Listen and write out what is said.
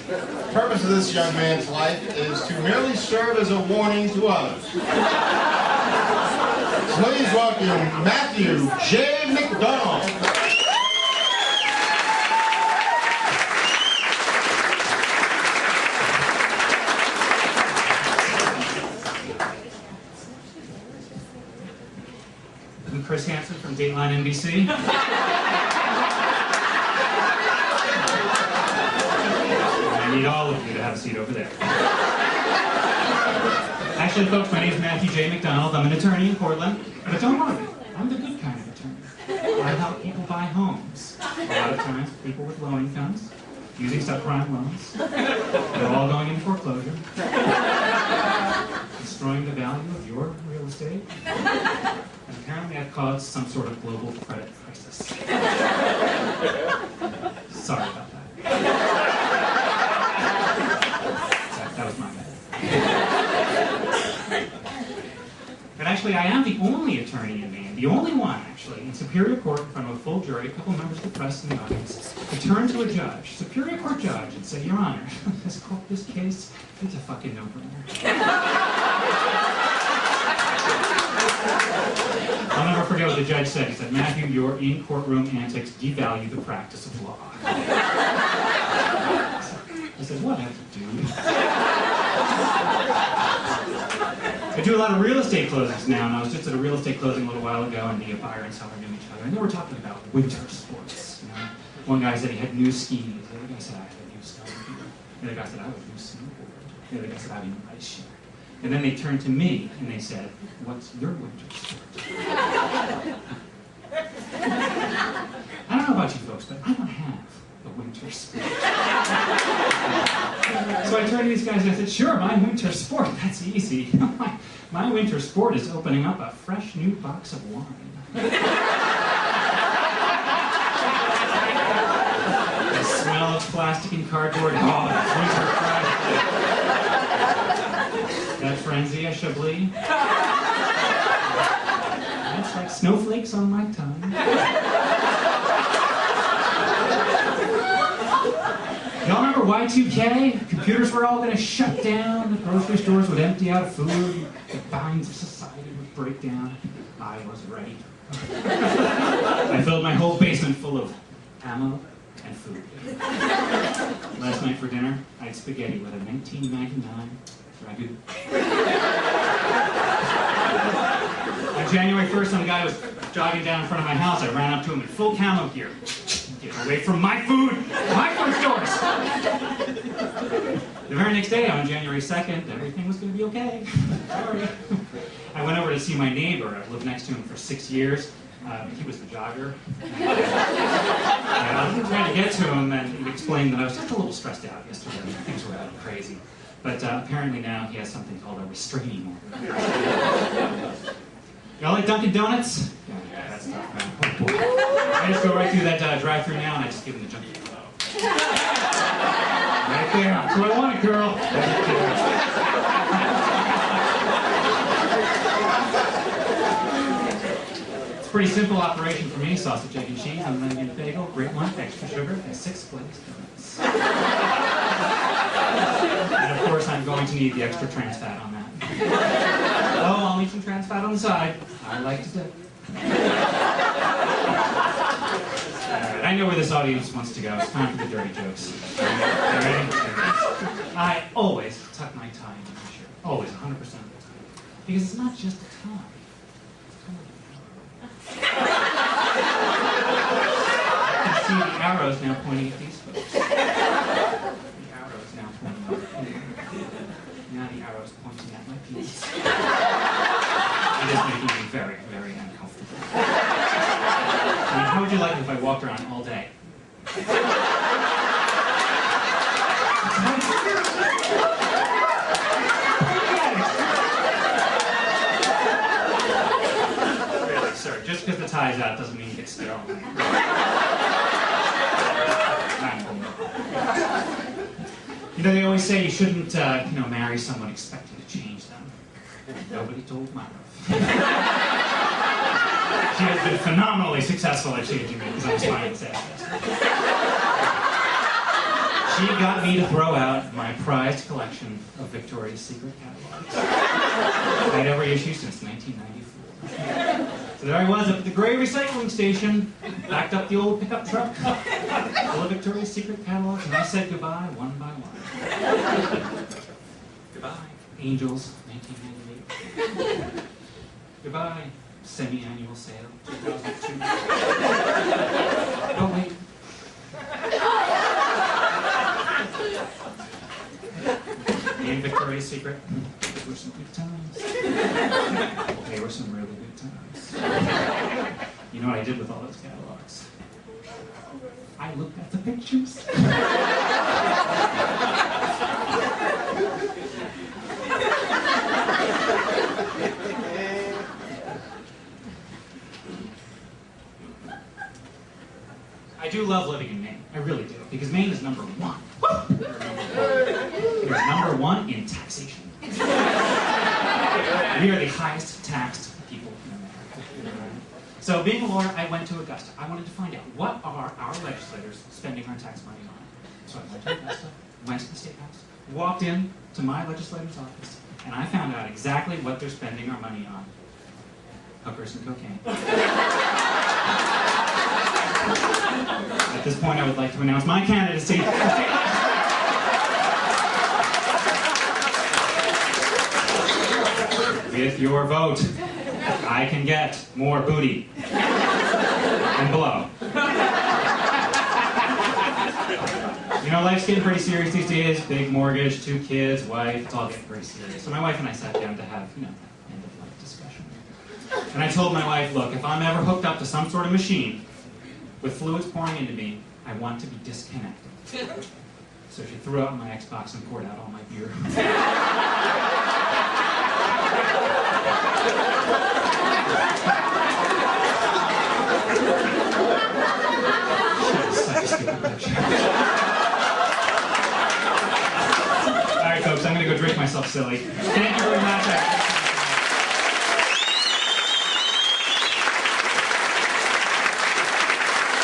The purpose of this young man's life is to merely serve as a warning to others. Please welcome Matthew J. McDonald. I'm Chris Hansen from Dateline NBC. I need all of you to have a seat over there. Actually, folks, my name is Matthew J. McDonald. I'm an attorney in Portland. But don't worry, I'm the good kind of attorney. I help people buy homes. A lot of times, people with low incomes, using subprime loans. They're all going into foreclosure. Destroying the value of your real estate. And apparently I've caused some sort of global credit crisis. Sorry about that. That was my bad. But actually, I am the only attorney in Maine, the only one, actually, in Superior Court in front of a full jury, a couple members of the press in the audience, to turn to a judge, Superior Court judge, and say, Your Honor, this case, it's a fucking no-brainer. I'll never forget what the judge said. He said, Matthew, your in-courtroom antics devalue the practice of law. I said, whatever, dude. I do a lot of real estate closings now, and I was just at a real estate closing a little while ago, and the buyer and seller knew each other, and they were talking about winter sports. You know? One guy said he had new skis. The other guy said, I had a new snowboard. The other guy said, I have a new snowboard. The other guy said, I have a new ice shed. And then they turned to me, and they said, what's your winter sport? I don't know about you folks, but I don't have a winter sport. So I turned to these guys and I said, sure, my winter sport, that's easy. My winter sport is opening up a fresh new box of wine. The smell of plastic and cardboard, oh, it's winter fresh. That frenzy, I Chablis. That's like snowflakes on my tongue. Y'all remember Y2K? Computers were all going to shut down, the grocery stores would empty out of food, the binds of society would break down. I was ready. I filled my whole basement full of ammo and food. Last night for dinner, I had spaghetti with a 1999 ragu. On January 1st, when the guy was jogging down in front of my house, I ran up to him in full camo gear. Get away from my food! My food stores! The very next day, on January 2nd, everything was going to be okay. Sorry. I went over to see my neighbor. I lived next to him for 6 years. He was the jogger. I tried to get to him, and he explained that I was just a little stressed out yesterday. Things were really crazy. But apparently now he has something called a restraining order. Y'all like Dunkin' Donuts? Yeah, that's tough, man. I just go right through that drive-thru now, and I just give him the junkie flow. Right there. That's what I wanted, girl. It's a pretty simple operation for me. Sausage, egg, and cheese, and then get a bagel, great one, extra sugar, and 6 glazed donuts. And of course, I'm going to need the extra trans fat on that. Oh, I'll need some trans fat on the side. I like to dip. Alright, I know where this audience wants to go. It's time for the dirty jokes. Ready? I always tuck my tie into my shirt. Always, 100% of the time. Because it's not just a tie. You can see the arrows now pointing at these folks. The arrows now pointing at me. Now the arrow's pointing at my penis. It is making me very, very uncomfortable. I mean, how would you like it if I walked around all day? Really, sir, just because the tie's out doesn't mean you get spit on. You know, they always say you shouldn't, marry someone expecting to change them. Nobody told my wife. She has been phenomenally successful at changing me because I'm smiling sad. She got me to throw out my prized collection of Victoria's Secret catalogs. I had every issue since 1994. So there I was up at the gray recycling station, backed up the old pickup truck, full of Victoria's Secret catalogs, and I said goodbye one by one. Goodbye, Angels, 1998. Goodbye, semi-annual sale, 2002. Oh, wait. In Victoria's Secret, those were some good times. They were some really good times. You know what I did with all those catalogs? I looked at the pictures. I do love living in Maine. I really do. Because Maine is number one. It is number one in taxation. We are the highest taxed people in America. So being a lawyer, I went to Augusta. I wanted to find out, what are our legislators spending our tax money on? So I went to Augusta, went to the State House, walked in to my legislator's office, and I found out exactly what they're spending our money on. Hookers and cocaine. At this point, I would like to announce my candidacy. With your vote, I can get more booty and blow. You know, life's getting pretty serious these days. Big mortgage, 2 kids, wife, it's all getting pretty serious. So my wife and I sat down to have, end-of-life discussion. And I told my wife, look, if I'm ever hooked up to some sort of machine with fluids pouring into me, I want to be disconnected. So she threw out my Xbox and poured out all my beer. Such a stupid bitch. All right, folks, I'm going to go drink myself silly. Thank you very much.